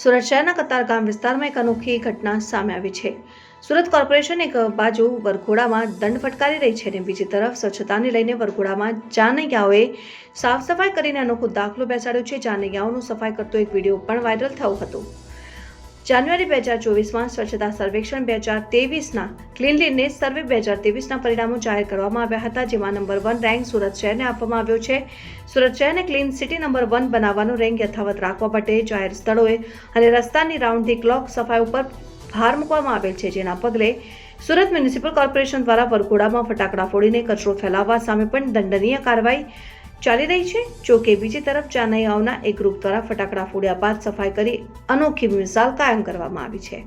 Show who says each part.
Speaker 1: સુરત શહેરના કતારગામ વિસ્તારમાં એક અનોખી ઘટના સામે આવી છે। સુરત કોર્પોરેશન એક બાજુ વરઘોડામાં દંડ ફટકારી રહી છે અને બીજી તરફ સ્વચ્છતાને લઈને વરઘોડામાં જાનૈયાઓએ સાફ સફાઈ કરીને અનોખો દાખલો બેસાડ્યો છે। જાનૈયાઓનું સફાઈ કરતો એક વિડીયો પણ વાયરલ થયો હતો। જાન્યુઆરી 2024માં સ્વચ્છતા સર્વેક્ષણ 2023ના ક્લીનલીનેસ સર્વે 2023ના પરિણામો જાહેર કરવામાં આવ્યા હતા, જેમાં નંબર 1 રેન્ક સુરત શહેરને આપવામાં આવ્યો છે। સુરત શહેરને ક્લીન સિટી નંબર 1 બનાવવાનો રેન્ક યથાવત રાખવા માટે જાહેર સ્થળોએ અને રસ્તાની રાઉન્ડ ધી ક્લોક સફાઈ ઉપર ભાર મૂકવામાં આવેલ છે, જેના પગલે સુરત મ્યુનિસિપલ કોર્પોરેશન દ્વારા વરઘોડામાં ફટાકડા ફોડીને કચરો ફેલાવવા સામે પણ દંડનીય કાર્યવાહી ચાલી રહી છે। જો કે બીજી તરફ જાનૈયાઓના એક ગ્રુપ દ્વારા ફટાકડા ફોડ્યા બાદ સફાઈ કરી અનોખી મિસાલ કાયમ કરવામાં આવી છે।